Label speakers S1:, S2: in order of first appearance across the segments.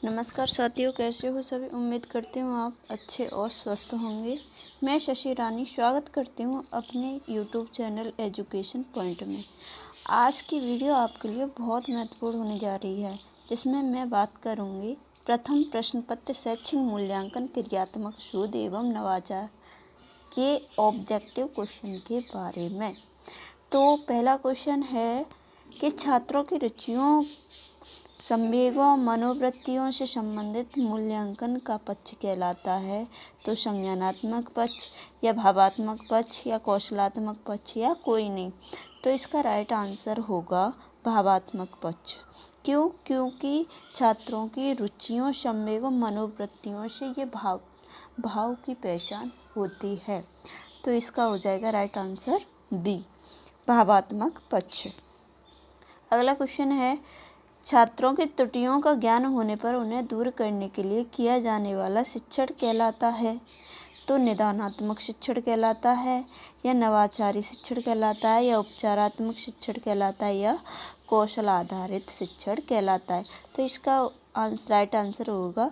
S1: नमस्कार साथियों, कैसे हो सभी। उम्मीद करती हूँ आप अच्छे और स्वस्थ होंगे। मैं शशि रानी स्वागत करती हूँ अपने YouTube चैनल एजुकेशन पॉइंट में। आज की वीडियो आपके लिए बहुत महत्वपूर्ण होने जा रही है, जिसमें मैं बात करूँगी प्रथम प्रश्न पत्र शैक्षणिक मूल्यांकन क्रियात्मक शोध एवं नवाचार के ऑब्जेक्टिव क्वेश्चन के बारे में। तो पहला क्वेश्चन है कि छात्रों की रुचियों, संवेगों, मनोवृत्तियों से संबंधित मूल्यांकन का पक्ष कहलाता है। तो संज्ञानात्मक पक्ष या भावात्मक पक्ष या कौशलात्मक पक्ष या कोई नहीं। तो इसका राइट आंसर होगा भावात्मक पक्ष। क्यों? क्योंकि छात्रों की रुचियों, संवेगों, मनोवृत्तियों से ये भाव की पहचान होती है। तो इसका हो जाएगा राइट आंसर बी, भावात्मक पक्ष। अगला क्वेश्चन है, छात्रों की त्रुटियों का ज्ञान होने पर उन्हें दूर करने के लिए किया जाने वाला शिक्षण कहलाता है। तो निदानात्मक शिक्षण कहलाता है, या नवाचारी शिक्षण कहलाता है, या उपचारात्मक शिक्षण कहलाता है, या कौशल आधारित शिक्षण कहलाता है। तो इसका राइट आंसर होगा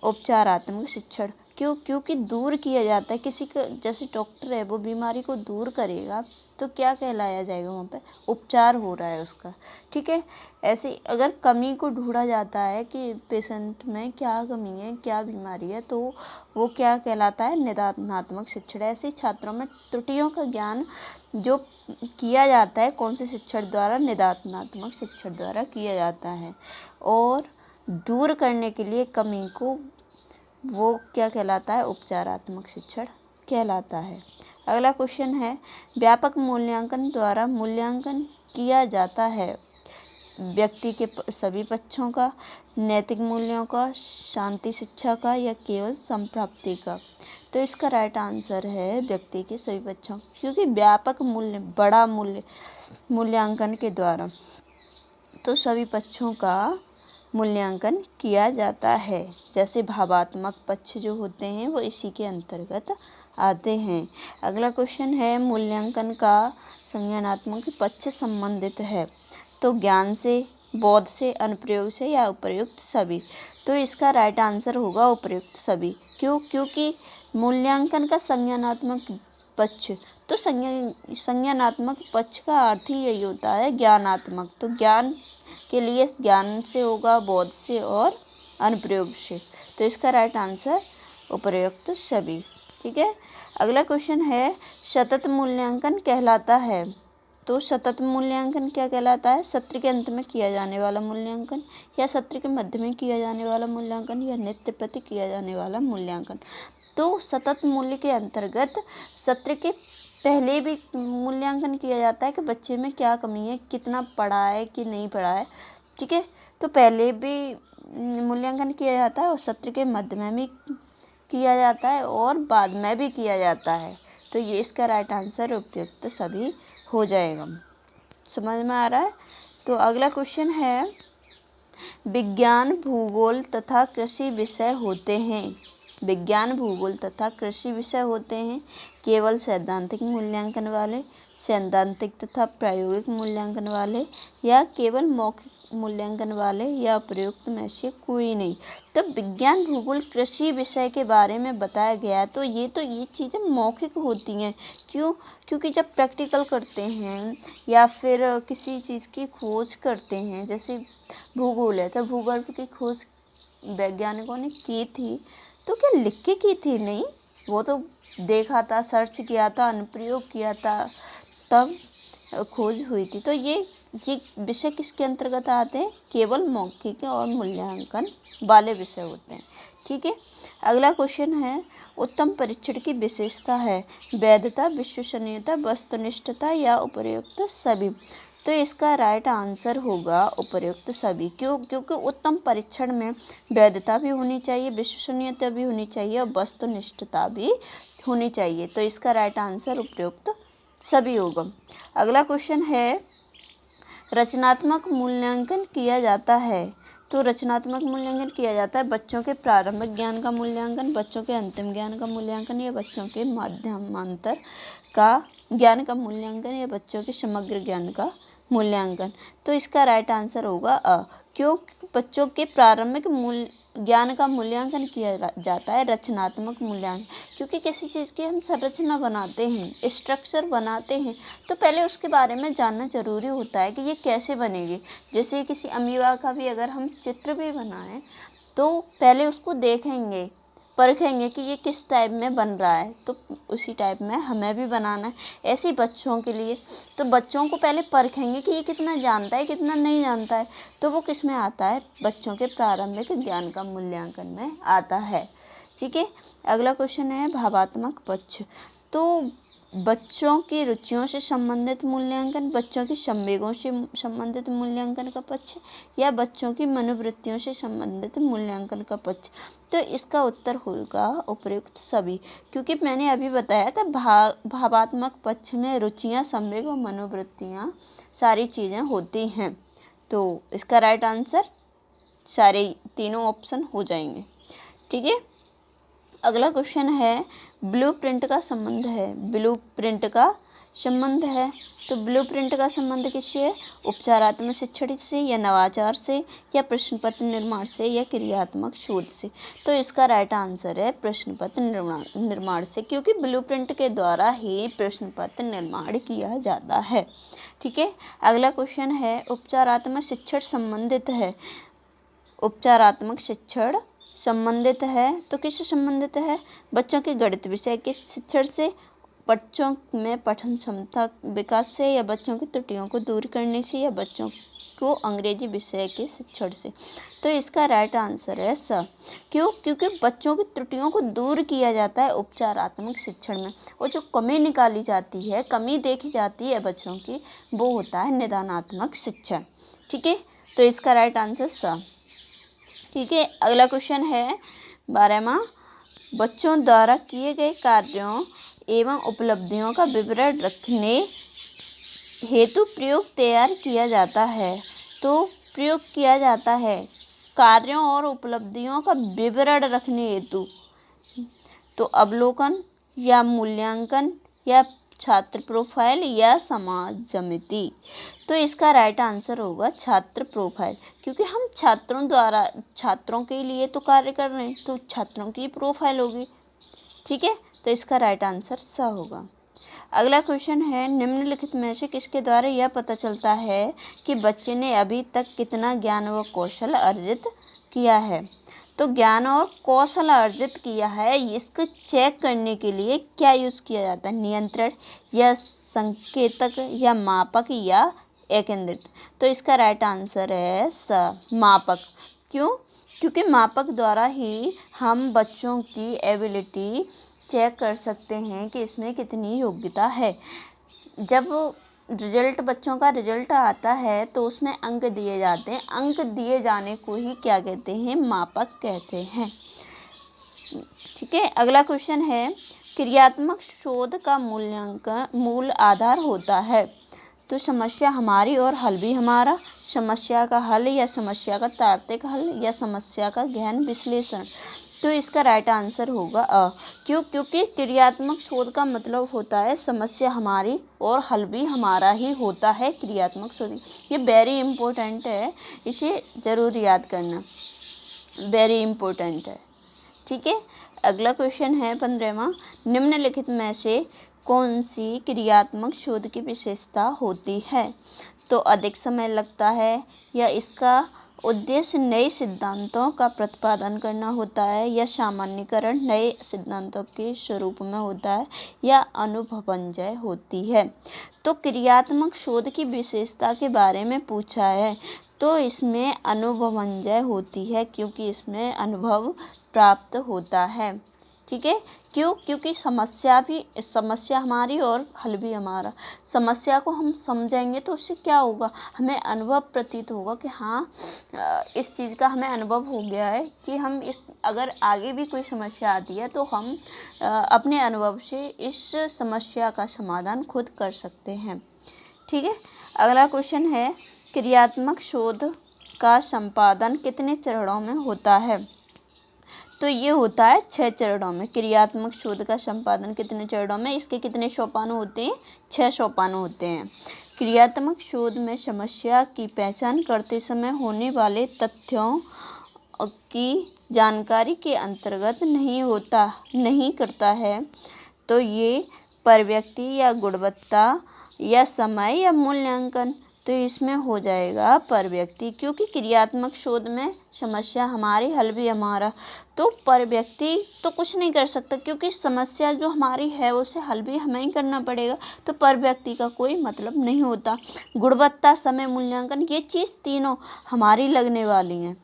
S1: उपचारात्मक शिक्षण। क्यों? क्योंकि दूर किया जाता है किसी का, जैसे डॉक्टर है वो बीमारी को दूर करेगा तो क्या कहलाया जाएगा, वहाँ पे उपचार हो रहा है उसका। ठीक है। ऐसे अगर कमी को ढूंढा जाता है कि पेशेंट में क्या कमी है, क्या बीमारी है, तो वो क्या कहलाता है, निदानात्मक शिक्षण। ऐसे छात्रों में त्रुटियों का ज्ञान जो किया जाता है कौन से शिक्षण द्वारा, निदानात्मक शिक्षण द्वारा किया जाता है। और दूर करने के लिए कमी को वो क्या कहलाता है, उपचारात्मक शिक्षण कहलाता है। अगला क्वेश्चन है, व्यापक मूल्यांकन द्वारा मूल्यांकन किया जाता है व्यक्ति के सभी पक्षों का, नैतिक मूल्यों का, शांति शिक्षा का, या केवल संप्राप्ति का। तो इसका राइट आंसर है व्यक्ति के सभी पक्षों, क्योंकि व्यापक मूल्य, बड़ा मूल्यांकन के द्वारा तो सभी पक्षों का मूल्यांकन किया जाता है। जैसे भावात्मक पक्ष जो होते हैं वो इसी के अंतर्गत आते हैं। अगला क्वेश्चन है, मूल्यांकन का संज्ञानात्मक पक्ष संबंधित है तो ज्ञान से, बोध से, अनुप्रयोग से, या उपर्युक्त सभी। तो इसका राइट आंसर होगा उपर्युक्त सभी। क्यों? क्योंकि मूल्यांकन का संज्ञानात्मक पक्ष, तो संज्ञानात्मक पक्ष का अर्थ ही यही होता है ज्ञानात्मक। तो ज्ञान के लिए ज्ञान से होगा, बोध से और अनुप्रयोग से। तो इसका राइट आंसर उपर्युक्त सभी। ठीक है। अगला क्वेश्चन है, सतत मूल्यांकन कहलाता है। तो सतत मूल्यांकन क्या कहलाता है, सत्र के अंत में किया जाने वाला मूल्यांकन, या सत्र के मध्य में किया जाने वाला मूल्यांकन, या नित्य प्रति किया जाने वाला मूल्यांकन। तो सतत मूल्य के अंतर्गत सत्र के पहले भी मूल्यांकन किया जाता है कि बच्चे में क्या कमी है, कितना पढ़ा है कि नहीं पढ़ा है। ठीक है। तो पहले भी मूल्यांकन किया जाता है और सत्र के मध्य में भी किया जाता है और बाद में भी किया जाता है। तो ये इसका राइट आंसर उपयुक्त सभी हो जाएगा। समझ में आ रहा है। तो अगला क्वेश्चन है, विज्ञान, भूगोल तथा कृषि विषय होते हैं। विज्ञान, भूगोल तथा कृषि विषय होते हैं केवल सैद्धांतिक मूल्यांकन वाले, सैद्धांतिक तथा प्रायोगिक मूल्यांकन वाले, या केवल मौखिक मूल्यांकन वाले, या प्रयुक्त में से कोई नहीं। तो विज्ञान, भूगोल, कृषि विषय के बारे में बताया गया है। तो ये चीज़ें मौखिक होती हैं। क्यों? क्योंकि जब प्रैक्टिकल करते हैं या फिर किसी चीज़ की खोज करते हैं, जैसे भूगोल है, तो भूगोल की खोज वैज्ञानिकों ने की थी, तो क्या लिख के की थी? नहीं, वो तो देखा था, सर्च किया था, अनुप्रयोग किया था, तब खोज हुई थी। तो ये विषय किसके अंतर्गत आते हैं, केवल मौखिक और मूल्यांकन वाले विषय होते हैं। ठीक है। अगला क्वेश्चन है, उत्तम परीक्षण की विशेषता है वैधता, विश्वसनीयता, वस्तुनिष्ठता, या उपर्युक्त सभी। तो इसका राइट आंसर होगा उपर्युक्त सभी। क्यों? क्योंकि उत्तम परीक्षण में वैधता भी होनी चाहिए, विश्वसनीयता भी होनी चाहिए और वस्तुनिष्ठता भी होनी चाहिए। तो इसका राइट आंसर उपर्युक्त सभी होगा। अगला क्वेश्चन है, रचनात्मक मूल्यांकन किया जाता है। तो रचनात्मक मूल्यांकन किया जाता है बच्चों के प्रारंभिक ज्ञान का मूल्यांकन, बच्चों के अंतिम ज्ञान का मूल्यांकन, या बच्चों के माध्यमांतर का ज्ञान का मूल्यांकन, या बच्चों के समग्र ज्ञान का मूल्यांकन। तो इसका राइट आंसर होगा अ। क्यों? बच्चों के प्रारंभिक ज्ञान का मूल्यांकन किया जाता है रचनात्मक मूल्यांकन, क्योंकि किसी चीज़ की हम संरचना बनाते हैं, स्ट्रक्चर बनाते हैं, तो पहले उसके बारे में जानना ज़रूरी होता है कि ये कैसे बनेगी। जैसे किसी अमीबा का भी अगर हम चित्र भी बनाएं तो पहले उसको देखेंगे, परखेंगे कि ये किस टाइप में बन रहा है, तो उसी टाइप में हमें भी बनाना है। ऐसे ही बच्चों के लिए, तो बच्चों को पहले परखेंगे कि ये कितना जानता है कितना नहीं जानता है, तो वो किस में आता है, बच्चों के प्रारंभिक ज्ञान का मूल्यांकन में आता है। ठीक है, अगला क्वेश्चन है भावात्मक पक्ष। तो बच्चों की रुचियों से संबंधित मूल्यांकन, बच्चों की संवेगों से संबंधित मूल्यांकन का पक्ष, या बच्चों की मनोवृत्तियों से संबंधित मूल्यांकन का पक्ष। तो इसका उत्तर होगा उपयुक्त सभी, क्योंकि मैंने अभी बताया था भावात्मक पक्ष में रुचियां, संवेग और मनोवृत्तियां सारी चीज़ें होती हैं। तो इसका राइट आंसर सारे तीनों ऑप्शन हो जाएंगे। ठीक है, अगला क्वेश्चन है ब्लूप्रिंट का संबंध है। ब्लूप्रिंट का संबंध है, तो ब्लूप्रिंट का संबंध किससे है, उपचारात्मक शिक्षण से, या नवाचार से, या प्रश्न पत्र निर्माण से, या क्रियात्मक शोध से। तो इसका राइट आंसर है प्रश्न पत्र निर्माण से, क्योंकि ब्लूप्रिंट के द्वारा ही प्रश्न पत्र निर्माण किया जाता है। ठीक है, अगला क्वेश्चन है उपचारात्मक शिक्षण संबंधित है। उपचारात्मक शिक्षण संबंधित है तो किससे संबंधित है, बच्चों के गणित विषय के शिक्षण से, बच्चों में पठन क्षमता विकास से, या बच्चों की त्रुटियों को दूर करने से, या बच्चों को अंग्रेजी विषय के शिक्षण से। तो इसका राइट आंसर है स। क्यों, क्योंकि बच्चों की त्रुटियों को दूर किया जाता है उपचारात्मक शिक्षण में, और जो कमी निकाली जाती है, कमी देखी जाती है बच्चों की, वो होता है निदानात्मक शिक्षण। ठीक है, तो इसका राइट आंसर स। ठीक है, अगला क्वेश्चन है 12वां, बच्चों द्वारा किए गए कार्यों एवं उपलब्धियों का विवरण रखने हेतु प्रयोग तैयार किया जाता है। तो प्रयोग किया जाता है कार्यों और उपलब्धियों का विवरण रखने हेतु, तो अवलोकन, या मूल्यांकन, या छात्र प्रोफाइल, या समाज समिति। तो इसका राइट आंसर होगा छात्र प्रोफाइल, क्योंकि हम छात्रों द्वारा, छात्रों के लिए तो कार्य कर रहे हैं, तो छात्रों की प्रोफाइल होगी। ठीक है, तो इसका राइट आंसर स होगा। अगला क्वेश्चन है निम्नलिखित में से किसके द्वारा यह पता चलता है कि बच्चे ने अभी तक कितना ज्ञान व कौशल अर्जित किया है। तो ज्ञान और कौशल अर्जित किया है, इसको चेक करने के लिए क्या यूज़ किया जाता है, नियंत्रण, या संकेतक, या मापक, या एकेंद्रित। तो इसका राइट आंसर है स, मापक। क्यों, क्योंकि मापक द्वारा ही हम बच्चों की एबिलिटी चेक कर सकते हैं कि इसमें कितनी योग्यता है। जब रिजल्ट, बच्चों का रिजल्ट आता है तो उसमें अंक दिए जाते हैं, अंक दिए जाने को ही क्या कहते हैं, मापक कहते हैं। ठीक है, अगला क्वेश्चन है क्रियात्मक शोध का मूल्यांकन मूल आधार होता है। तो समस्या हमारी और हल भी हमारा, समस्या का हल, या समस्या का तार्किक हल, या समस्या का गहन विश्लेषण। तो इसका राइट आंसर होगा अ। क्यों, क्योंकि क्रियात्मक शोध का मतलब होता है समस्या हमारी और हल भी हमारा ही होता है क्रियात्मक शोध। ये वेरी इम्पोर्टेंट है, इसे ज़रूर याद करना, वेरी इम्पोर्टेंट है। ठीक है, अगला क्वेश्चन है 15वां, निम्नलिखित में से कौन सी क्रियात्मक शोध की विशेषता होती है। तो अधिक समय लगता है, या इसका उद्देश्य नए सिद्धांतों का प्रतिपादन करना होता है, या सामान्यीकरण नए सिद्धांतों के स्वरूप में होता है, या अनुभवजन्य होती है। तो क्रियात्मक शोध की विशेषता के बारे में पूछा है, तो इसमें अनुभवजन्य होती है, क्योंकि इसमें अनुभव प्राप्त होता है। ठीक है, क्यों, क्योंकि समस्या हमारी और हल भी हमारा। समस्या को हम समझेंगे तो उससे क्या होगा, हमें अनुभव प्रतीत होगा कि हाँ इस चीज़ का हमें अनुभव हो गया है कि हम इस, अगर आगे भी कोई समस्या आती है तो हम अपने अनुभव से इस समस्या का समाधान खुद कर सकते हैं। ठीक है, अगला क्वेश्चन है क्रियात्मक शोध का संपादन कितने चरणों में होता है। तो ये होता है 6 चरणों में। क्रियात्मक शोध का संपादन कितने चरणों में, इसके कितने सोपान होते हैं, 6 सोपान होते हैं। क्रियात्मक शोध में समस्या की पहचान करते समय होने वाले तथ्यों की जानकारी के अंतर्गत नहीं करता है तो ये पर व्यक्ति या गुणवत्ता या समय या मूल्यांकन, तो इसमें हो जाएगा पर व्यक्ति, क्योंकि क्रियात्मक शोध में समस्या हमारी हल भी हमारा। तो पर व्यक्ति तो कुछ नहीं कर सकता, क्योंकि समस्या जो हमारी है उसे हल भी हमें ही करना पड़ेगा, तो पर व्यक्ति का कोई मतलब नहीं होता। गुणवत्ता, समय, मूल्यांकन, ये चीज़ तीनों हमारी लगने वाली हैं,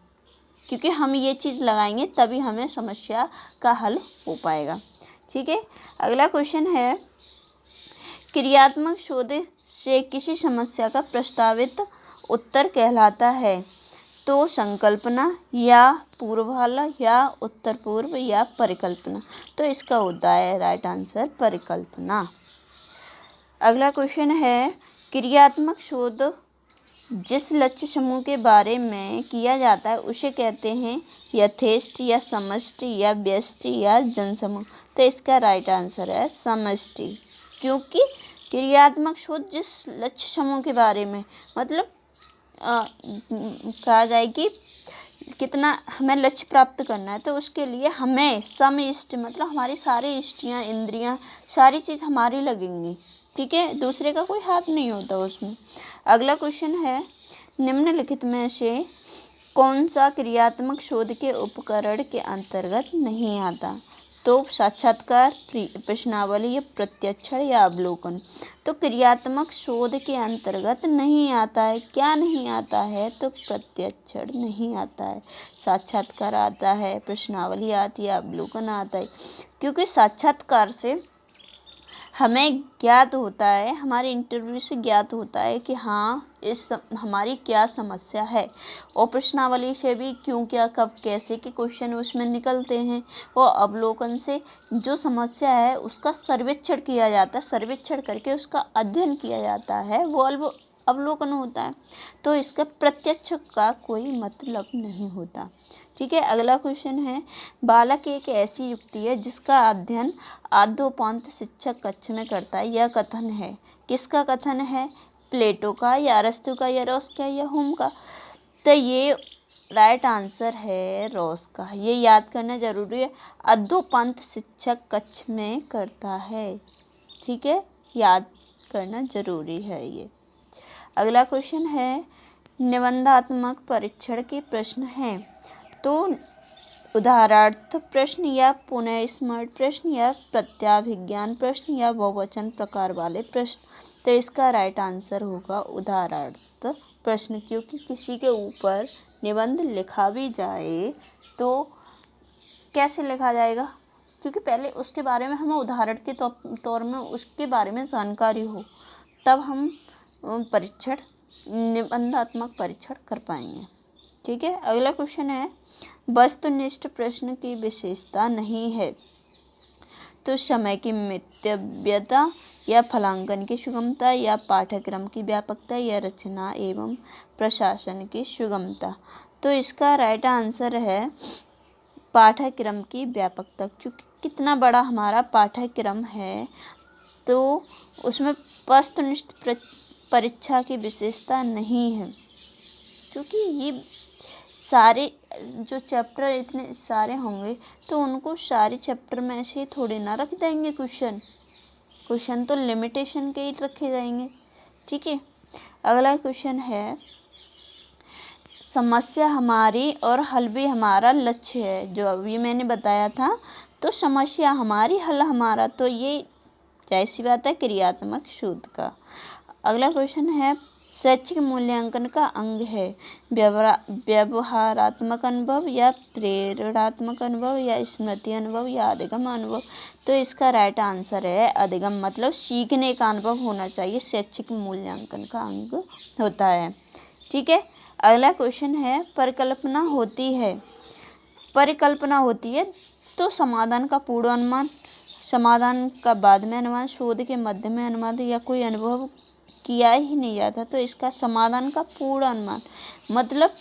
S1: क्योंकि हम ये चीज़ लगाएंगे तभी हमें समस्या का हल हो पाएगा। ठीक है, अगला क्वेश्चन है, क्रियात्मक शोध से किसी समस्या का प्रस्तावित उत्तर कहलाता है तो संकल्पना या पूर्वाला या उत्तर पूर्व या परिकल्पना, तो इसका होता है राइट आंसर परिकल्पना। अगला क्वेश्चन है, क्रियात्मक शोध जिस लक्ष्य समूह के बारे में किया जाता है उसे कहते हैं यथेष्ट या समष्टि या व्यष्टि या जनसमूह, तो इसका राइट आंसर है समष्टि, क्योंकि क्रियात्मक शोध जिस लक्ष्य समूह के बारे में, मतलब कहा जाए कि कितना हमें लक्ष्य प्राप्त करना है, तो उसके लिए हमें समष्टि, मतलब हमारी सारी इष्टियाँ, इंद्रियाँ, सारी चीज़ हमारी लगेंगी। ठीक है, दूसरे का कोई हाथ नहीं होता उसमें। अगला क्वेश्चन है, निम्नलिखित में से कौन सा क्रियात्मक शोध के उपकरण के अंतर्गत नहीं आता, तो साक्षात्कार, प्रश्नावली या प्रत्यक्षण या अवलोकन, तो क्रियात्मक शोध के अंतर्गत नहीं आता है। क्या नहीं आता है, तो प्रत्यक्षण नहीं आता है, साक्षात्कार आता है, प्रश्नावली आती है, अवलोकन आता है, क्योंकि साक्षात्कार से हमें ज्ञात होता है, हमारे इंटरव्यू से ज्ञात होता है कि हाँ हमारी क्या समस्या है, और प्रश्नावली से भी क्यों, क्या, कब, कैसे के क्वेश्चन उसमें निकलते हैं, और अवलोकन से जो समस्या है उसका सर्वेक्षण किया जाता है, सर्वेक्षण करके उसका अध्ययन किया जाता है, वो अवलोकन होता है, तो इसका प्रत्यक्ष का कोई मतलब नहीं होता। ठीक है, अगला क्वेश्चन है, बालक एक ऐसी युक्ति है जिसका अध्ययन आद्योपांत शिक्षक कक्ष में करता है, यह कथन है, किसका कथन है, प्लेटो का या अरस्तु का या रॉस का या हुम का, तो ये राइट आंसर है रॉस का, ये याद करना जरूरी है, अद्योपांत शिक्षक कक्ष में करता है। ठीक है, याद करना जरूरी है ये। अगला क्वेश्चन है, निबंधात्मक परीक्षण के प्रश्न हैं, तो उदाहरणार्थ प्रश्न या पुनः स्मरण प्रश्न या प्रत्याभिज्ञान प्रश्न या बहुवचन प्रकार वाले प्रश्न, तो इसका राइट आंसर होगा उदाहरणार्थ प्रश्न, क्योंकि किसी के ऊपर निबंध लिखा भी जाए तो कैसे लिखा जाएगा, क्योंकि पहले उसके बारे में हमें उदाहरण के तौर में उसके बारे में जानकारी हो, तब हम परीक्षण, निबंधात्मक परीक्षण कर पाएंगे। ठीक है, अगला क्वेश्चन है, वस्तुनिष्ठ प्रश्न की विशेषता नहीं है, तो समय की मितव्यता या फलांकन की सुगमता या पाठ्यक्रम की व्यापकता या रचना एवं प्रशासन की सुगमता, तो इसका राइट आंसर है पाठ्यक्रम की व्यापकता, क्योंकि कितना बड़ा हमारा पाठ्यक्रम है तो उसमें वस्तुनिष्ठ परीक्षा की विशेषता नहीं है, क्योंकि ये सारे जो चैप्टर इतने सारे होंगे तो उनको सारे चैप्टर में से थोड़े ना रख देंगे क्वेश्चन तो लिमिटेशन के ही रखे जाएंगे। ठीक है, अगला क्वेश्चन है, समस्या हमारी और हल भी हमारा लक्ष्य है, जो अभी मैंने बताया था, तो समस्या हमारी हल हमारा, तो ये जाहिर सी बात है क्रियात्मक शोध का। अगला क्वेश्चन है, शैक्षिक मूल्यांकन का अंग है व्यवहारात्मक अनुभव या प्रेरणात्मक अनुभव या स्मृति अनुभव या अधिगम अनुभव, तो इसका राइट आंसर है अधिगम, मतलब सीखने का अनुभव होना चाहिए, शैक्षिक मूल्यांकन का अंग होता है। ठीक है, अगला क्वेश्चन है, परिकल्पना होती है तो समाधान का पूर्व अनुमान, समाधान का बाद में अनुमान, शोध के मध्य में अनुमान या कोई अनुभव किया ही नहीं जाता, तो इसका समाधान का पूर्ण अनुमान, मतलब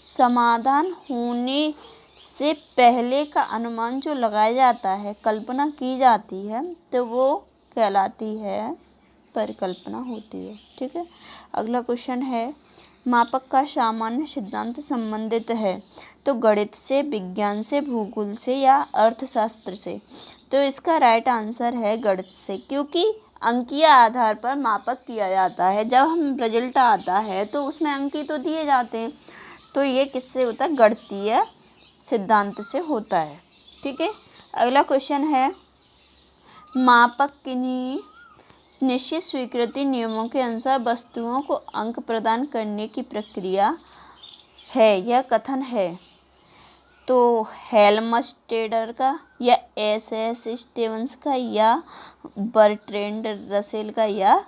S1: समाधान होने से पहले का अनुमान जो लगाया जाता है, कल्पना की जाती है, तो वो कहलाती है परिकल्पना होती है। ठीक है, अगला क्वेश्चन है, मापक का सामान्य सिद्धांत संबंधित है? तो गणित से, विज्ञान से, भूगोल से या अर्थशास्त्र से? तो इसका राइट आंसर है गणित से, क्योंकि अंकीय आधार पर मापक किया जाता है। जब हम रिजल्ट आता है तो उसमें अंक तो दिए जाते हैं, तो ये किससे होता है? गणितीय सिद्धांत से होता है। ठीक है, अगला क्वेश्चन है, मापक किन्हीं निश्चित स्वीकृति नियमों के अनुसार वस्तुओं को अंक प्रदान करने की प्रक्रिया है, यह कथन है? तो हेल्मस्टेडर का, या एस स्टीवंस का, या बर्ट्रैंड रसेल का, या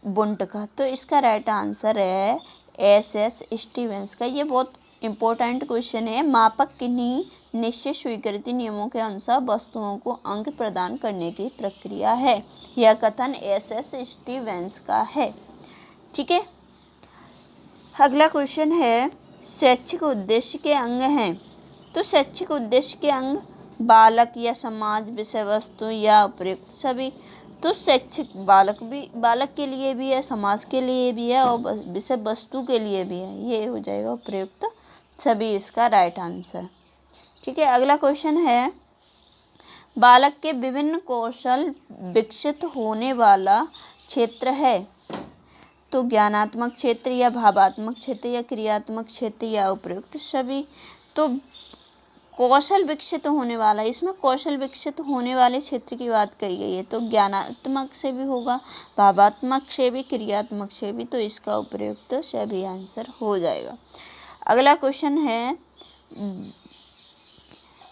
S1: बुंट का? तो इसका राइट आंसर है एस स्टीवंस का। ये बहुत इम्पोर्टेंट क्वेश्चन है। मापक किन्हीं निश्चित स्वीकृति नियमों के अनुसार वस्तुओं को अंक प्रदान करने की प्रक्रिया है, यह कथन एस स्टीवंस का है। ठीक है, अगला क्वेश्चन है, शैक्षिक उद्देश्य के अंग हैं। तो शैक्षिक उद्देश्य के अंग बालक या समाज, विषय वस्तु या उपयुक्त सभी? तो शैक्षिक बालक के लिए भी है, समाज के लिए भी है और विषय वस्तु के लिए भी है। ये हो जाएगा उपयुक्त सभी, इसका राइट आंसर। ठीक है, अगला क्वेश्चन है, बालक के विभिन्न कौशल विकसित होने वाला क्षेत्र है। तो ज्ञानात्मक क्षेत्र, या भावात्मक क्षेत्र, या क्रियात्मक क्षेत्र, या उपयुक्त सभी? तो कौशल विकसित होने वाला, इसमें कौशल विकसित होने वाले क्षेत्र की बात कही गई है। तो ज्ञानात्मक से भी होगा, भावात्मक से भी, क्रियात्मक से भी, तो इसका उपयुक्त सभी आंसर हो जाएगा। अगला क्वेश्चन है,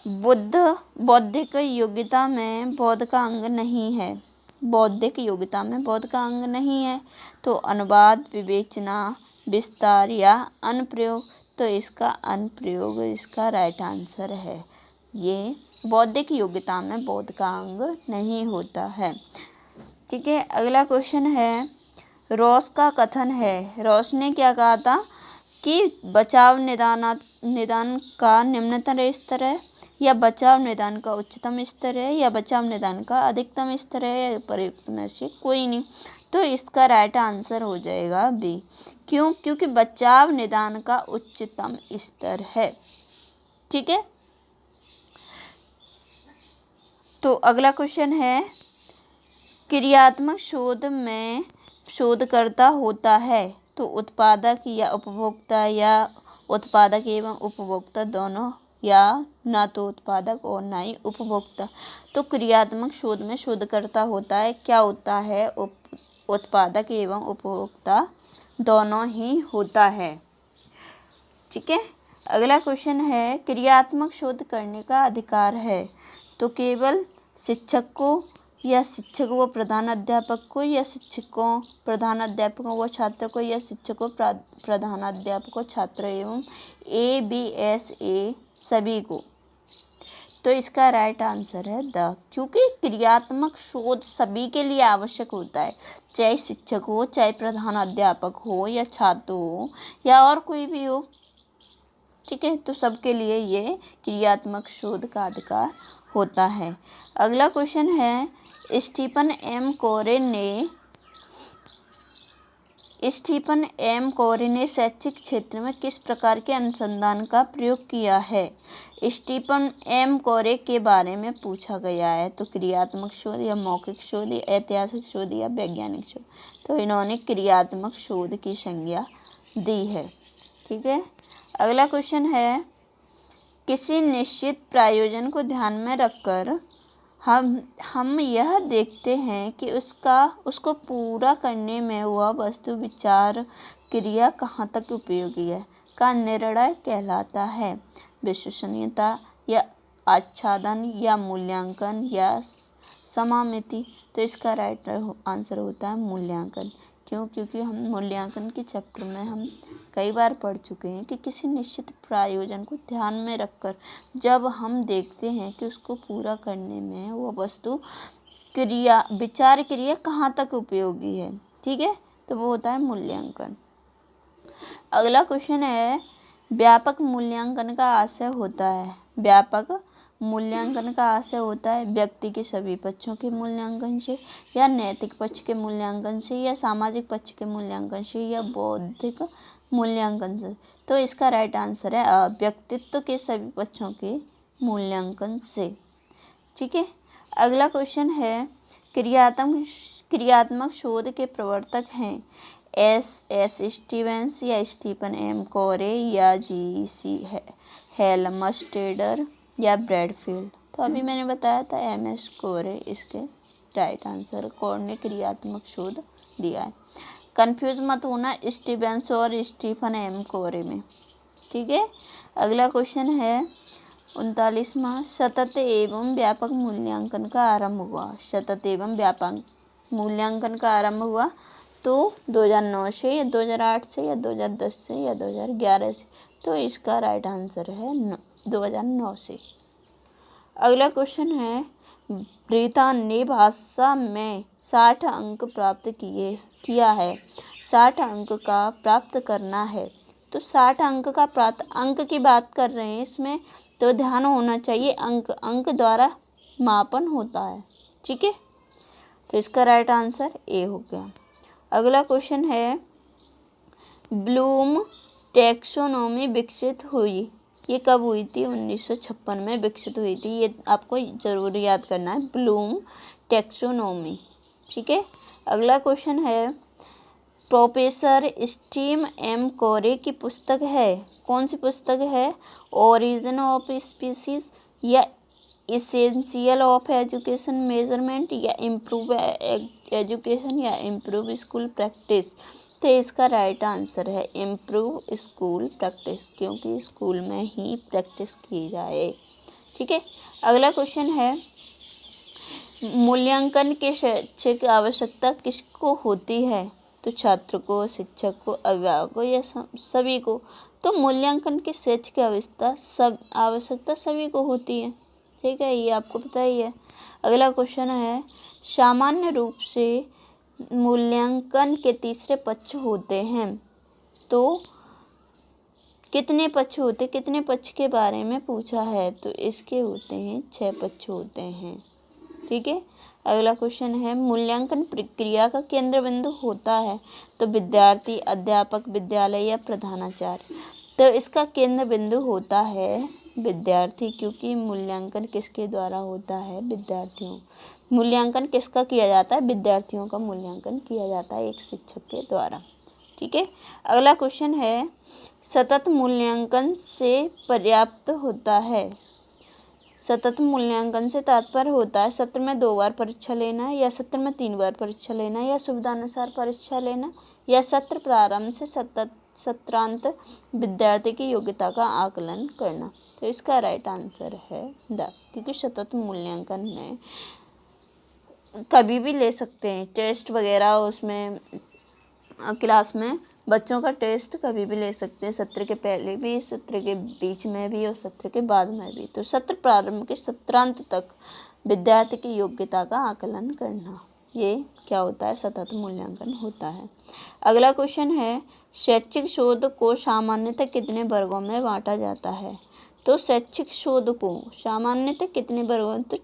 S1: बौद्धिक योग्यता में बौद्ध का अंग नहीं है। बौद्धिक योग्यता में बौद्ध का अंग नहीं है। तो अनुवाद, विवेचना, विस्तार या अनुप्रयोग? तो इसका अनुप्रयोग इसका राइट आंसर है। ये बौद्धिक योग्यता में बौद्ध का अंग नहीं होता है। ठीक है, अगला क्वेश्चन है, रॉस का कथन है। रॉस ने क्या कहा था कि बचाव निदान का निम्नतम स्तर है, या बचाव निदान का उच्चतम स्तर है, या बचाव निदान का अधिकतम स्तर है, या प्रयुक्त में से कोई नहीं? तो इसका राइट आंसर हो जाएगा बी। क्यों? क्योंकि बचाव निदान का उच्चतम स्तर है। ठीक है, तो अगला क्वेश्चन है, क्रियात्मक शोध में शोधकर्ता होता है। तो उत्पादक या उपभोक्ता, या उत्पादक एवं उपभोक्ता दोनों, या ना तो उत्पादक और ना ही उपभोक्ता? तो क्रियात्मक शोध में शोधकर्ता होता है, क्या होता है? उत्पादक एवं उपभोक्ता दोनों ही होता है। ठीक है, अगला क्वेश्चन है, क्रियात्मक शोध करने का अधिकार है। तो केवल शिक्षक को, या शिक्षक व प्रधान अध्यापक को, या शिक्षकों प्रधान अध्यापकों व छात्र को, या शिक्षकों प्रधान अध्यापकों छात्र एवं ABSA सभी को? तो इसका राइट आंसर है द, क्योंकि क्रियात्मक शोध सभी के लिए आवश्यक होता है, चाहे शिक्षक हो, चाहे प्रधान अध्यापक हो, या छात्र हो, या और कोई भी हो। ठीक है, तो सबके लिए ये क्रियात्मक शोध का अधिकार होता है। अगला क्वेश्चन है, स्टीफन एम कोरे ने शैक्षिक क्षेत्र में किस प्रकार के अनुसंधान का प्रयोग किया है? स्टीफन एम कोरे के बारे में पूछा गया है। तो क्रियात्मक शोध, या मौखिक शोध, या ऐतिहासिक शोध, या वैज्ञानिक शोध? तो इन्होंने क्रियात्मक शोध की संज्ञा दी है। ठीक है, अगला क्वेश्चन है, किसी निश्चित प्रयोजन को ध्यान में रखकर हम यह देखते हैं कि उसको पूरा करने में वह वस्तु, विचार, क्रिया कहाँ तक उपयोगी है का निर्णय कहलाता है। विश्वसनीयता, या आच्छादन, या मूल्यांकन, या समामिति? तो इसका राइट आंसर होता है मूल्यांकन। क्यों? क्योंकि हम मूल्यांकन के चक्र में हम कई बार पढ़ चुके हैं कि किसी निश्चित प्रयोजन को ध्यान में रखकर जब हम देखते हैं कि उसको पूरा करने में वो वस्तु, क्रिया, विचार, क्रिया कहाँ तक उपयोगी है। ठीक है, तो वो होता है मूल्यांकन। अगला क्वेश्चन है, व्यापक मूल्यांकन का आशय होता है। व्यापक मूल्यांकन का आशय होता है व्यक्ति के सभी पक्षों के मूल्यांकन से, या नैतिक पक्ष के मूल्यांकन से, या सामाजिक पक्ष के मूल्यांकन से, या बौद्धिक मूल्यांकन से। तो इसका राइट आंसर है व्यक्तित्व के सभी पक्षों के मूल्यांकन से। ठीक है, अगला क्वेश्चन है क्रियात्मक शोध के प्रवर्तक हैं एस स्टीवेंस या स्टीफन एम कोरे या जी.सी. हेलमस्टेडर या ब्रैडफील्ड। तो अभी मैंने बताया था एम.एस. कोरे इसके राइट आंसर। कोर ने क्रियात्मक शोध दिया है। कंफ्यूज मत होना स्टीवेंस और स्टीफन एम कोरे में। ठीक है, अगला क्वेश्चन है 39वां, सतत एवं व्यापक मूल्यांकन का आरंभ हुआ। सतत एवं व्यापक मूल्यांकन का आरंभ हुआ तो 2009 से या 2008 से या 2010 से या 2011 से। तो इसका राइट आंसर है 2009 से। अगला क्वेश्चन है ब्रीता ने भाषा में 60 अंक प्राप्त किया है। 60 अंक का प्राप्त करना है तो 60 अंक का प्राप्त अंक की बात कर रहे हैं इसमें, तो ध्यान होना चाहिए अंक द्वारा मापन होता है। ठीक है, तो इसका राइट आंसर ए हो गया। अगला क्वेश्चन है ब्लूम टैक्सोनॉमी विकसित हुई। ये कब हुई थी? 1956 में विकसित हुई थी। ये आपको जरूर याद करना है, ब्लूम टैक्सोनॉमी। ठीक है, अगला क्वेश्चन है प्रोफेसर स्टीफन एम कोरे की पुस्तक है। कौन सी पुस्तक है? ओरिजिन ऑफ स्पीसीज या इसेंशियल ऑफ एजुकेशन मेजरमेंट या इम्प्रूव एजुकेशन या इम्प्रूव स्कूल प्रैक्टिस। तो इसका राइट आंसर है इम्प्रूव स्कूल प्रैक्टिस, क्योंकि स्कूल में ही प्रैक्टिस की जाए। ठीक है, अगला क्वेश्चन है मूल्यांकन के शैक्षिक आवश्यकता किसको होती है? तो छात्र को, शिक्षक को, अभिभावक को या सभी को। तो मूल्यांकन की शैक्षिक आवश्यकता सभी को होती है। ठीक है, ये आपको पता ही है। अगला क्वेश्चन है सामान्य रूप से मूल्यांकन के तीसरे पक्ष होते हैं। तो कितने पक्ष होते, कितने पक्ष के बारे में पूछा है? तो इसके होते हैं 6 पक्ष होते हैं। ठीक है, अगला क्वेश्चन है मूल्यांकन प्रक्रिया का केंद्र बिंदु होता है। तो विद्यार्थी, अध्यापक, विद्यालय या प्रधानाचार्य। तो इसका केंद्र बिंदु होता है विद्यार्थी, क्योंकि मूल्यांकन किसके द्वारा होता है? विद्यार्थियों। मूल्यांकन किसका किया जाता है? विद्यार्थियों का मूल्यांकन किया जाता है एक शिक्षक के द्वारा। ठीक है, अगला क्वेश्चन है सतत मूल्यांकन से पर्याप्त होता है। सतत मूल्यांकन से तात्पर्य होता है सत्र में 2 बार परीक्षा लेना या सत्र में 3 बार परीक्षा लेना या सुविधानुसार परीक्षा लेना या सत्र प्रारंभ से सत्रांत विद्यार्थी की योग्यता का आकलन करना। तो इसका राइट आंसर है क्योंकि सतत मूल्यांकन में कभी भी ले सकते हैं टेस्ट वगैरह, उसमें क्लास में बच्चों का टेस्ट कभी भी ले सकते हैं, सत्र के पहले भी, सत्र के बीच में भी और सत्र के बाद में भी। तो सत्र प्रारंभ के सत्रांत तक विद्यार्थी की योग्यता का आकलन करना, ये क्या होता है? सतत मूल्यांकन होता है। अगला क्वेश्चन है शैक्षिक शोध को सामान्यतः कितने वर्गों में बांटा जाता है? तो शैक्षिक शोध को सामान्यतः कितने वर्गों, तो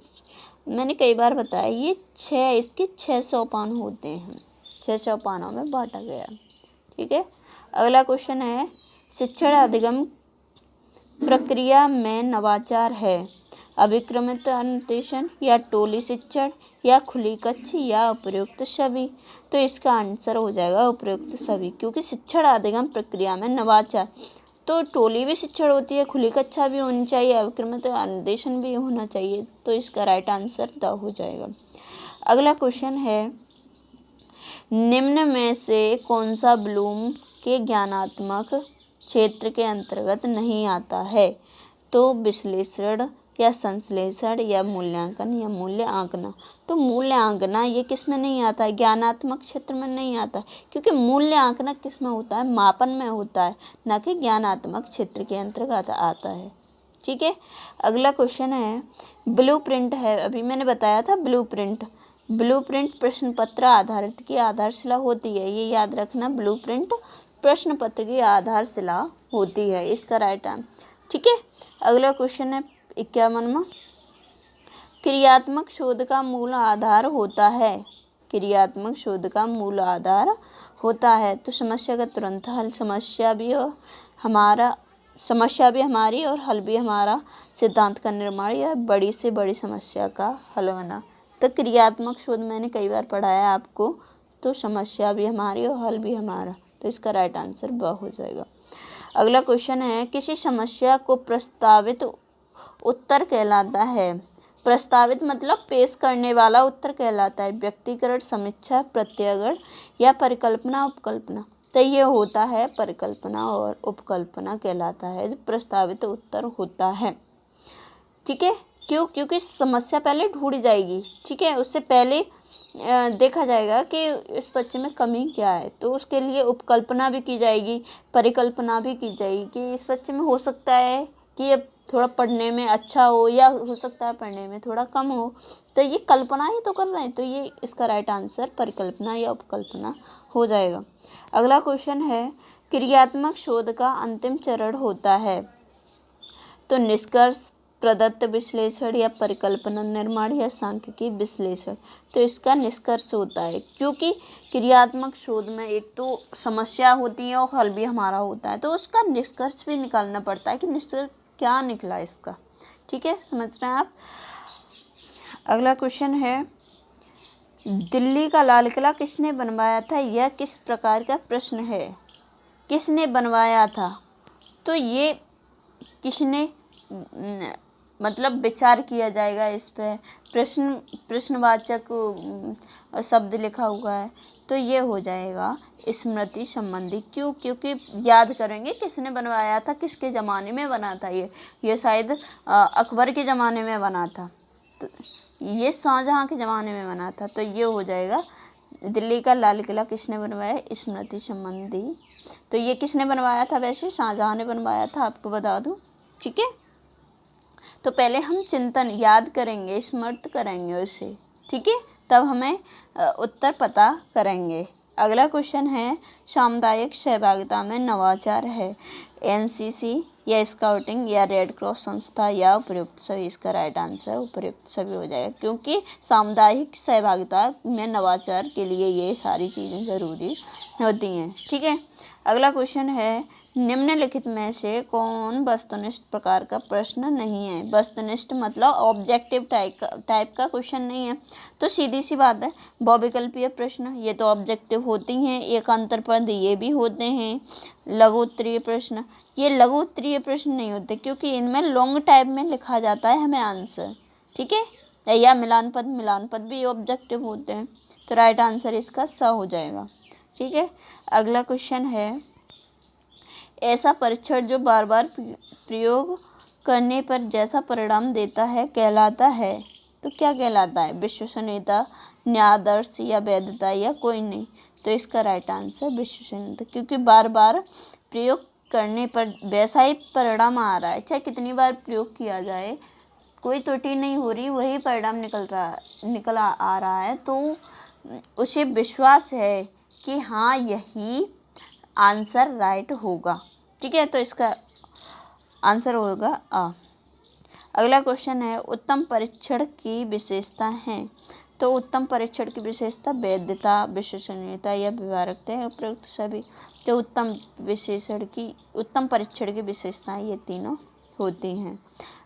S1: मैंने कई बार बताया ये 6 सोपान होते हैं, 6 सोपानों में बांटा गया। ठीक है, अगला क्वेश्चन है शिक्षण अधिगम प्रक्रिया में नवाचार है। अभिक्रमित अनुदेशन या टोली शिक्षण या खुली कक्षा या उपयुक्त सभी। तो इसका आंसर हो जाएगा उपयुक्त सभी, क्योंकि शिक्षण अधिगम प्रक्रिया में नवाचार तो टोली भी शिक्षण होती है, खुली कक्षा भी होनी चाहिए, अभिक्रमित अनुदेशन भी होना चाहिए। तो इसका राइट आंसर द हो जाएगा। अगला क्वेश्चन है निम्न में से कौन सा ब्लूम के ज्ञानात्मक क्षेत्र के अंतर्गत नहीं आता है? तो विश्लेषण या संश्लेषण या मूल्यांकन या मूल्य आंकना। तो मूल्य आंकना ये किस में नहीं आता है? ज्ञानात्मक क्षेत्र में नहीं आता है, क्योंकि मूल्य आंकना किस में होता है? मापन में होता है, ना कि ज्ञानात्मक क्षेत्र के अंतर्गत आता है। ठीक है, अगला क्वेश्चन है ब्लूप्रिंट है। अभी मैंने बताया था ब्लूप्रिंट प्रश्न पत्र आधारित की आधारशिला होती है, ये याद रखना। ब्लूप्रिंट प्रश्न पत्र की आधारशिला होती है, इसका राइट आंसर। ठीक है, अगला क्वेश्चन है 51वां क्रियात्मक शोध का मूल आधार होता है। क्रियात्मक शोध का मूल आधार होता है तो समस्या का तुरंत हल, समस्या भी हमारी और हल भी हमारा, सिद्धांत का निर्माण या बड़ी से बड़ी समस्या का हल होना। तो क्रियात्मक शोध मैंने कई बार पढ़ाया आपको, तो समस्या भी हमारी और हल भी हमारा, तो इसका राइट आंसर ब हो जाएगा। अगला क्वेश्चन है, किसी समस्या को प्रस्तावित उत्तर कहलाता है। प्रस्तावित मतलब पेश करने वाला उत्तर कहलाता है। व्यक्तिगत, समीक्षा, प्रत्यागण या परिकल्पना, उपकल्पना। तो ये होता है परिकल्पना और उपकल्पना कहलाता है जो प्रस्तावित उत्तर होता है। ठीक है, क्यों? क्योंकि समस्या पहले ढूंढी जाएगी। ठीक है, उससे पहले देखा जाएगा कि इस बच्चे में कमी क्या है, तो उसके लिए उपकल्पना भी की जाएगी, परिकल्पना भी की जाएगी कि इस बच्चे में हो सकता है कि ये थोड़ा पढ़ने में अच्छा हो या हो सकता है पढ़ने में थोड़ा कम हो, तो ये कल्पना ही तो कर रहे हैं, तो ये इसका राइट आंसर परिकल्पना या उपकल्पना हो जाएगा। अगला क्वेश्चन है, क्रियात्मक शोध का अंतिम चरण होता है तो निष्कर्ष, प्रदत्त विश्लेषण या परिकल्पना निर्माण या सांख्यिकी विश्लेषण। तो इसका निष्कर्ष होता है, क्योंकि क्रियात्मक शोध में एक तो समस्या होती है और हल भी हमारा होता है, तो उसका निष्कर्ष भी निकालना पड़ता है कि निष्कर्ष क्या निकला इसका। ठीक है, समझ रहे हैं आप। अगला क्वेश्चन है, दिल्ली का लाल किला किसने बनवाया था? यह किस प्रकार का प्रश्न है? किसने बनवाया था? तो ये किसने मतलब विचार किया जाएगा इस पे, प्रश्नवाचक शब्द लिखा हुआ है, तो ये हो जाएगा स्मृति संबंधी। क्यों? क्योंकि याद करेंगे किसने बनवाया था, किसके ज़माने में बना था। ये शायद अकबर के ज़माने में बना था, तो ये शाहजहाँ के ज़माने में बना था, तो ये हो जाएगा दिल्ली का लाल किला किसने बनवाया, स्मृति संबंधी। तो ये किसने बनवाया था? वैसे शाहजहाँ ने बनवाया था, आपको बता दूँ। ठीक है, तो पहले हम चिंतन याद करेंगे, स्मृत करेंगे उसे। ठीक है, तब हमें उत्तर पता करेंगे। अगला क्वेश्चन है, सामुदायिक सहभागिता में नवाचार है एनसीसी या स्काउटिंग या रेड क्रॉस संस्था या उपयुक्त सभी। इसका राइट आंसर उपयुक्त सभी हो जाएगा, क्योंकि सामुदायिक सहभागिता में नवाचार के लिए ये सारी चीज़ें ज़रूरी होती हैं। ठीक है, अगला क्वेश्चन है, निम्नलिखित में से कौन वस्तुनिष्ठ प्रकार का प्रश्न नहीं है? वस्तुनिष्ठ मतलब ऑब्जेक्टिव टाइप का क्वेश्चन नहीं है, तो सीधी सी बात है बहुविकल्पीय प्रश्न, ये तो ऑब्जेक्टिव होती हैं। एक अंतरपद ये भी होते हैं। लघु उत्तरीय प्रश्न, ये लघु उत्तरीय प्रश्न नहीं होते, क्योंकि इनमें लॉन्ग टाइप में लिखा जाता है हमें आंसर। ठीक है, या मिलान पद भी ऑब्जेक्टिव होते हैं, तो राइट आंसर इसका स हो जाएगा। ठीक है, अगला क्वेश्चन है, ऐसा परीक्षण जो बार बार प्रयोग करने पर जैसा परिणाम देता है कहलाता है। तो क्या कहलाता है? विश्वसनीयता, न्यायादर्श या वैधता या कोई नहीं। तो इसका राइट आंसर विश्वसनीयता, क्योंकि बार बार प्रयोग करने पर वैसा ही परिणाम आ रहा है, चाहे कितनी बार प्रयोग किया जाए, कोई त्रुटि नहीं हो रही, वही परिणाम निकल आ रहा है, तो उसे विश्वास है कि हाँ यही आंसर राइट होगा। ठीक है, तो इसका आंसर होगा आ। अगला क्वेश्चन है, उत्तम परीक्षण की विशेषता है। तो उत्तम परीक्षण की विशेषता वैधता, विश्वसनीयता या व्यवहारिकता है, उपयुक्त सभी। तो उत्तम परीक्षण की विशेषताएं ये तीनों होती हैं।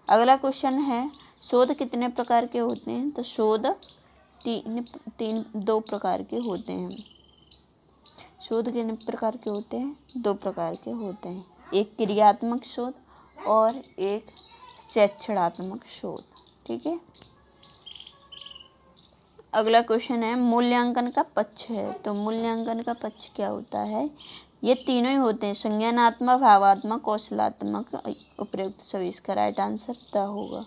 S1: अगला क्वेश्चन है, शोध कितने प्रकार के होते हैं? तो शोध दो प्रकार के होते हैं। शोध कितने प्रकार के होते हैं? दो प्रकार के होते हैं, एक क्रियात्मक शोध और एक शिक्षणात्मक शोध। ठीक है, अगला क्वेश्चन है, मूल्यांकन का पक्ष है। तो मूल्यांकन का पक्ष क्या होता है? ये तीनों ही होते हैं, संज्ञानात्मक, भावात्मक, कौशलात्मक, उपयुक्त सभी। इसका राइट आंसर द होगा।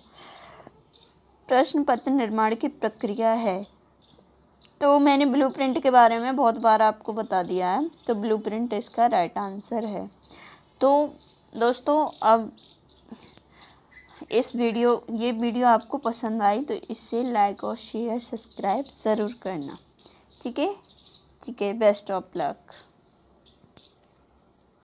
S1: प्रश्न पत्र निर्माण की प्रक्रिया है। तो मैंने ब्लूप्रिंट के बारे में बहुत बार आपको बता दिया है, तो ब्लूप्रिंट इसका राइट आंसर है। तो दोस्तों, अब ये वीडियो आपको पसंद आई तो इसे लाइक और शेयर सब्सक्राइब ज़रूर करना। ठीक है, बेस्ट ऑफ लक।